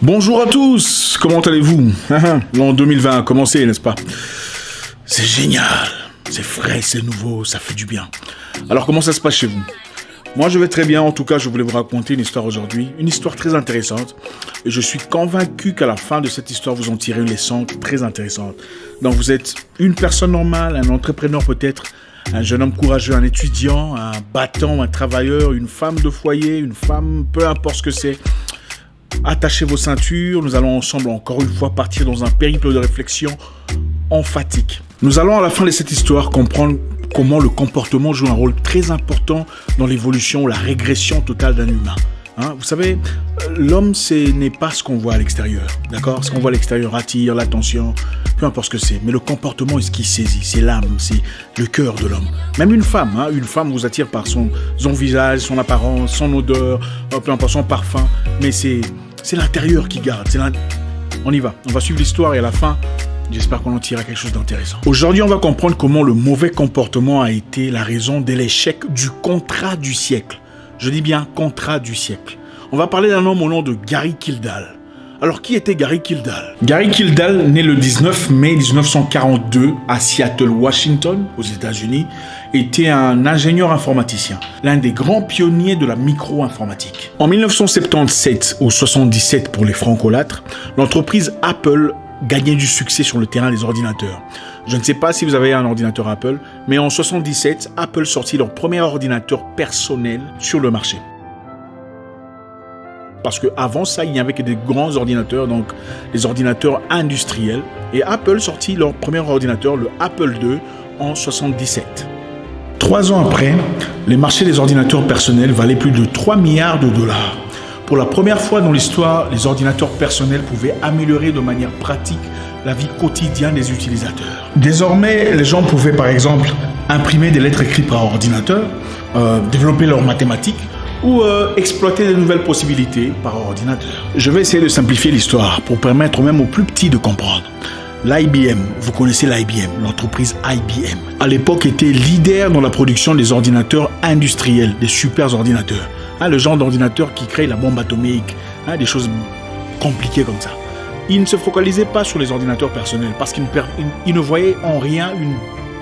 Bonjour à tous, comment allez-vous? L'an 2020 a commencé, n'est-ce pas? C'est génial, c'est frais, c'est nouveau, ça fait du bien. Alors comment ça se passe chez vous? Moi je vais très bien, en tout cas je voulais vous raconter une histoire aujourd'hui, une histoire très intéressante. Et je suis convaincu qu'à la fin de cette histoire vous en tirez une leçon très intéressante. Donc vous êtes une personne normale, un entrepreneur peut-être, un jeune homme courageux, un étudiant, un battant, un travailleur, une femme de foyer, une femme, peu importe ce que c'est. Attachez vos ceintures, nous allons ensemble encore une fois partir dans un périple de réflexion emphatique. Nous allons à la fin de cette histoire comprendre comment le comportement joue un rôle très important dans l'évolution ou la régression totale d'un humain. Vous savez, l'homme n'est pas ce qu'on voit à l'extérieur, d'accord? Ce qu'on voit à l'extérieur attire l'attention, peu importe ce que c'est. Mais le comportement est ce qui saisit, c'est l'âme, c'est le cœur de l'homme. Même une femme vous attire par son visage, son apparence, son odeur, peu importe son parfum. Mais c'est l'intérieur qui garde. On y va, on va suivre l'histoire et à la fin, j'espère qu'on en tirera quelque chose d'intéressant. Aujourd'hui, on va comprendre comment le mauvais comportement a été la raison de l'échec du contrat du siècle. Je dis bien contrat du siècle. On va parler d'un homme au nom de Gary Kildall. Alors, qui était Gary Kildall? Gary Kildall, né le 19 mai 1942 à Seattle, Washington, aux États-Unis, était un ingénieur informaticien, l'un des grands pionniers de la micro-informatique. En 1977 ou 77 pour les francolâtres, l'entreprise Apple gagnait du succès sur le terrain des ordinateurs. Je ne sais pas si vous avez un ordinateur Apple, mais en 77, Apple sortit leur premier ordinateur personnel sur le marché. Parce qu'avant ça, il n'y avait que des grands ordinateurs, donc des ordinateurs industriels. Et Apple sortit leur premier ordinateur, le Apple II, en 77. 3 ans après, les marchés des ordinateurs personnels valaient plus de 3 milliards de dollars. Pour la première fois dans l'histoire, les ordinateurs personnels pouvaient améliorer de manière pratique la vie quotidienne des utilisateurs. Désormais, les gens pouvaient par exemple imprimer des lettres écrites par ordinateur, développer leurs mathématiques ou exploiter de nouvelles possibilités par ordinateur. Je vais essayer de simplifier l'histoire pour permettre même aux plus petits de comprendre. L'IBM, vous connaissez l'IBM, l'entreprise IBM, à l'époque était leader dans la production des ordinateurs industriels, des super ordinateurs. Le genre d'ordinateur qui crée la bombe atomique, des choses compliquées comme ça. Il ne se focalisait pas sur les ordinateurs personnels parce qu'il ne voyait en rien une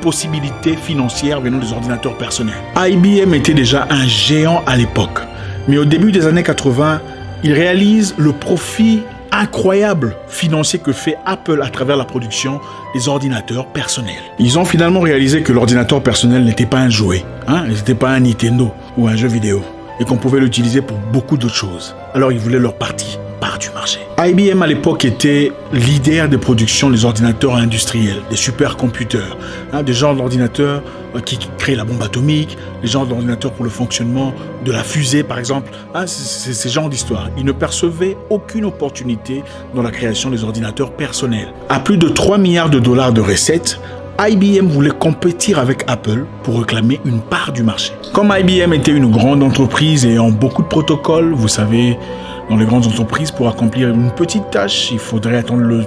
possibilité financière venant des ordinateurs personnels. IBM était déjà un géant à l'époque, mais au début des années 80, il réalise le profit incroyable financier que fait Apple à travers la production des ordinateurs personnels. Ils ont finalement réalisé que l'ordinateur personnel n'était pas un jouet, n'était pas un Nintendo ou un jeu vidéo, et qu'on pouvait l'utiliser pour beaucoup d'autres choses. Alors ils voulaient leur part du marché. IBM à l'époque était leader des productions des ordinateurs industriels, des supercomputers, des genres d'ordinateurs qui créent la bombe atomique, des genres d'ordinateurs pour le fonctionnement de la fusée par exemple. C'est ce genre d'histoire. Ils ne percevaient aucune opportunité dans la création des ordinateurs personnels. À plus de 3 milliards de dollars de recettes, IBM voulait compétir avec Apple pour réclamer une part du marché. Comme IBM était une grande entreprise et en beaucoup de protocoles, vous savez, dans les grandes entreprises, pour accomplir une petite tâche, il faudrait attendre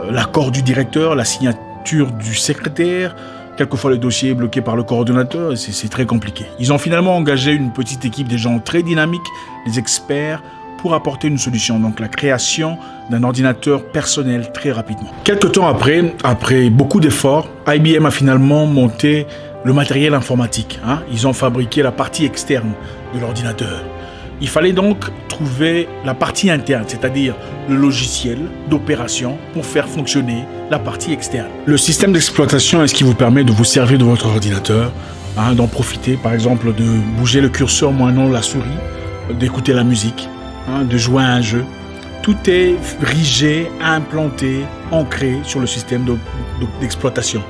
l'accord du directeur, la signature du secrétaire. Quelquefois, le dossier est bloqué par le coordonnateur et c'est très compliqué. Ils ont finalement engagé une petite équipe de gens très dynamiques, des experts, pour apporter une solution, donc la création d'un ordinateur personnel très rapidement. Quelque temps après beaucoup d'efforts, IBM a finalement monté le matériel informatique. Ils ont fabriqué la partie externe de l'ordinateur. Il fallait donc trouver la partie interne, c'est-à-dire le logiciel d'opération pour faire fonctionner la partie externe. Le système d'exploitation est ce qui vous permet de vous servir de votre ordinateur, d'en profiter, par exemple de bouger le curseur moyennant la souris, d'écouter la musique, de jouer à un jeu. Tout est rigé, implanté, ancré sur le système d'exploitation.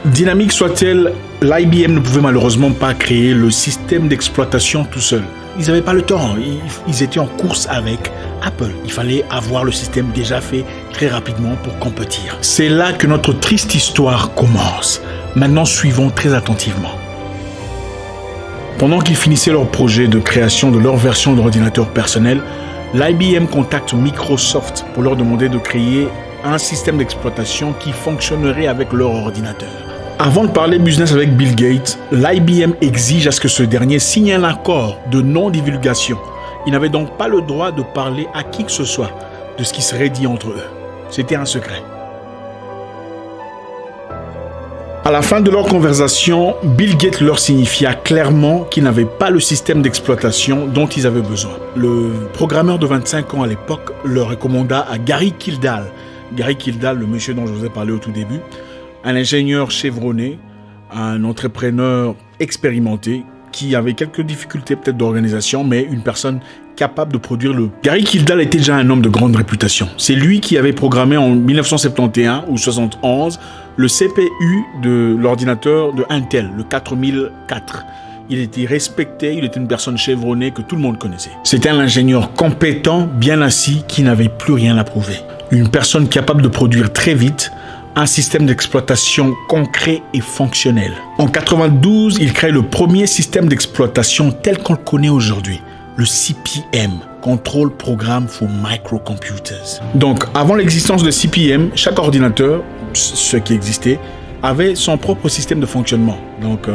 Dynamique soit-elle, l'IBM ne pouvait malheureusement pas créer le système d'exploitation tout seul. Ils n'avaient pas le temps, ils étaient en course avec Apple. Il fallait avoir le système déjà fait très rapidement pour compétir. C'est là que notre triste histoire commence. Maintenant, suivons très attentivement. Pendant qu'ils finissaient leur projet de création de leur version d'ordinateur personnel, l'IBM contacte Microsoft pour leur demander de créer un système d'exploitation qui fonctionnerait avec leur ordinateur. Avant de parler business avec Bill Gates, l'IBM exige à ce que ce dernier signe un accord de non-divulgation. Il n'avait donc pas le droit de parler à qui que ce soit de ce qui serait dit entre eux. C'était un secret. À la fin de leur conversation, Bill Gates leur signifia clairement qu'il n'avait pas le système d'exploitation dont ils avaient besoin. Le programmeur de 25 ans à l'époque leur recommanda à Gary Kildall. Gary Kildall, le monsieur dont je vous ai parlé au tout début, un ingénieur chevronné, un entrepreneur expérimenté qui avait quelques difficultés peut-être d'organisation, mais une personne capable de produire le... Gary Kildall était déjà un homme de grande réputation. C'est lui qui avait programmé en 1971 ou 71 le CPU de l'ordinateur de Intel, le 4004. Il était respecté, il était une personne chevronnée que tout le monde connaissait. C'était un ingénieur compétent, bien assis, qui n'avait plus rien à prouver. Une personne capable de produire très vite un système d'exploitation concret et fonctionnel. En 92, il crée le premier système d'exploitation tel qu'on le connaît aujourd'hui, le CP/M, Control Program for Microcomputers. Donc, avant l'existence de CP/M, chaque ordinateur, ce qui existait, avait son propre système de fonctionnement. Donc,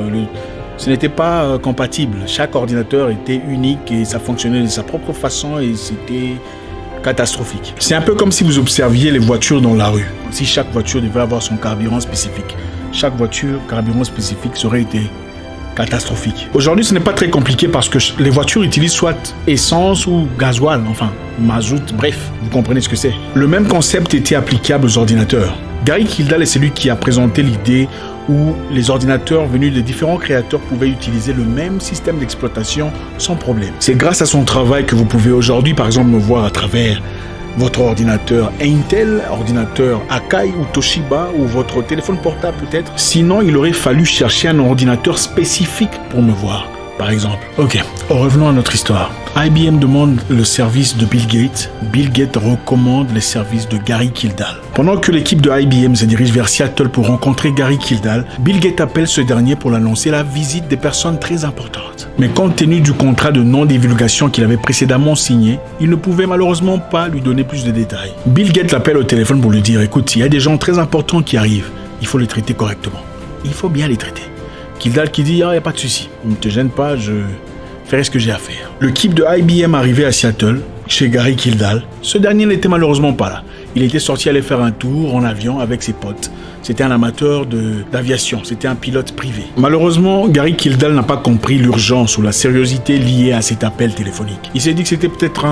ce n'était pas compatible. Chaque ordinateur était unique et ça fonctionnait de sa propre façon et c'était catastrophique. C'est un peu comme si vous observiez les voitures dans la rue. Si chaque voiture devait avoir son carburant spécifique, chaque voiture, carburant spécifique, ça aurait été catastrophique. Aujourd'hui, ce n'est pas très compliqué parce que les voitures utilisent soit essence ou gasoil, enfin, mazout, bref, vous comprenez ce que c'est. Le même concept était applicable aux ordinateurs. Gary Kildall est celui qui a présenté l'idée où les ordinateurs venus de différents créateurs pouvaient utiliser le même système d'exploitation sans problème. C'est grâce à son travail que vous pouvez aujourd'hui, par exemple, me voir à travers votre ordinateur Intel, ordinateur Akai ou Toshiba ou votre téléphone portable peut-être. Sinon, il aurait fallu chercher un ordinateur spécifique pour me voir, par exemple. Ok, revenons à notre histoire. IBM demande le service de Bill Gates. Bill Gates recommande les services de Gary Kildall. Pendant que l'équipe de IBM se dirige vers Seattle pour rencontrer Gary Kildall, Bill Gates appelle ce dernier pour l'annoncer la visite des personnes très importantes. Mais compte tenu du contrat de non-divulgation qu'il avait précédemment signé, il ne pouvait malheureusement pas lui donner plus de détails. Bill Gates l'appelle au téléphone pour lui dire « Écoute, il y a des gens très importants qui arrivent. Il faut les traiter correctement. Il faut bien les traiter. » Kildall qui dit « Ah, il n'y a pas de souci. Ne te gêne pas, je ferai ce que j'ai à faire. » L'équipe de IBM arrivait à Seattle, chez Gary Kildall. Ce dernier n'était malheureusement pas là. Il était sorti aller faire un tour en avion avec ses potes. C'était un amateur d'aviation, c'était un pilote privé. Malheureusement, Gary Kildall n'a pas compris l'urgence ou la sérieuxité liée à cet appel téléphonique. Il s'est dit que c'était peut-être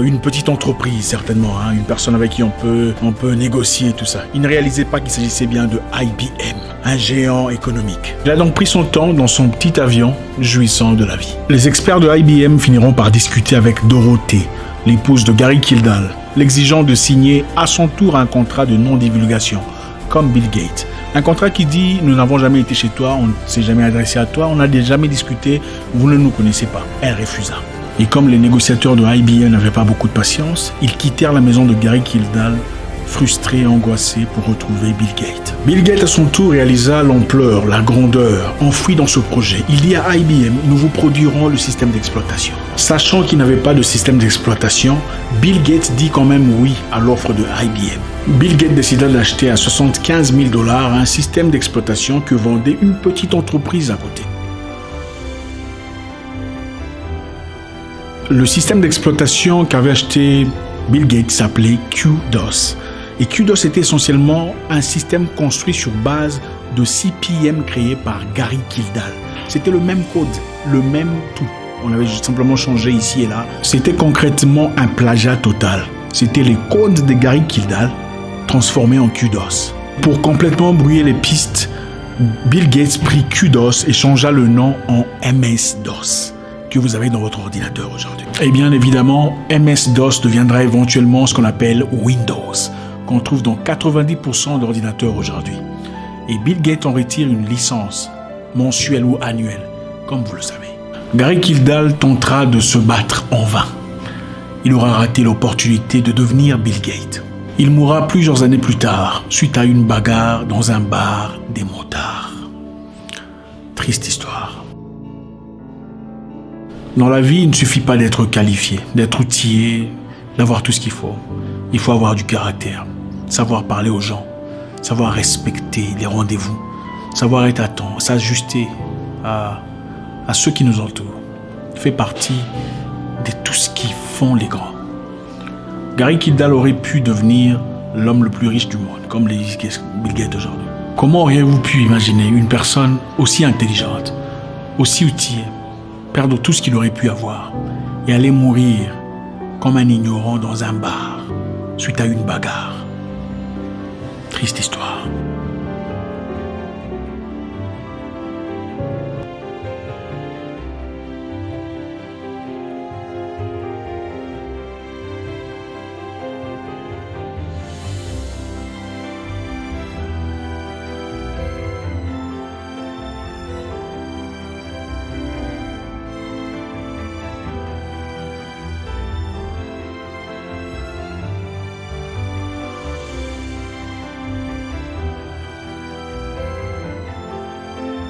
une petite entreprise, certainement, une personne avec qui on peut négocier tout ça. Il ne réalisait pas qu'il s'agissait bien de IBM, un géant économique. Il a donc pris son temps dans son petit avion, jouissant de la vie. Les experts de IBM finiront par discuter avec Dorothée, l'épouse de Gary Kildall, l'exigeant de signer à son tour un contrat de non-divulgation, comme Bill Gates. Un contrat qui dit « Nous n'avons jamais été chez toi, on ne s'est jamais adressé à toi, on n'a jamais discuté, vous ne nous connaissez pas. » Elle refusa. Et comme les négociateurs de IBM n'avaient pas beaucoup de patience, ils quittèrent la maison de Gary Kildall, frustrés et angoissés pour retrouver Bill Gates. Bill Gates à son tour réalisa l'ampleur, la grandeur, enfouie dans ce projet. Il dit à IBM, nous vous produirons le système d'exploitation. Sachant qu'il n'avait pas de système d'exploitation, Bill Gates dit quand même oui à l'offre de IBM. Bill Gates décida d'acheter à 75 000 $ un système d'exploitation que vendait une petite entreprise à côté. Le système d'exploitation qu'avait acheté Bill Gates s'appelait QDOS. Et QDOS était essentiellement un système construit sur base de CP/M créé par Gary Kildall. C'était le même code, le même tout. On avait simplement changé ici et là. C'était concrètement un plagiat total. C'était les codes de Gary Kildall transformés en QDOS. Pour complètement brouiller les pistes, Bill Gates prit QDOS et changea le nom en MS-DOS que vous avez dans votre ordinateur aujourd'hui. Et bien évidemment, MS-DOS deviendra éventuellement ce qu'on appelle Windows, qu'on trouve dans 90% d'ordinateurs aujourd'hui. Et Bill Gates en retire une licence, mensuelle ou annuelle, comme vous le savez. Gary Kildall tentera de se battre en vain. Il aura raté l'opportunité de devenir Bill Gates. Il mourra plusieurs années plus tard, suite à une bagarre dans un bar des motards. Triste histoire. Dans la vie, il ne suffit pas d'être qualifié, d'être outillé, d'avoir tout ce qu'il faut. Il faut avoir du caractère, savoir parler aux gens, savoir respecter les rendez-vous, savoir être à temps, s'ajuster à ceux qui nous entourent. Il fait partie de tout ce qui font les grands. Gary Kildall aurait pu devenir l'homme le plus riche du monde, comme les Bill Gates aujourd'hui. Comment auriez-vous pu imaginer une personne aussi intelligente, aussi outillée, perdre tout ce qu'il aurait pu avoir et aller mourir comme un ignorant dans un bar suite à une bagarre? Triste histoire.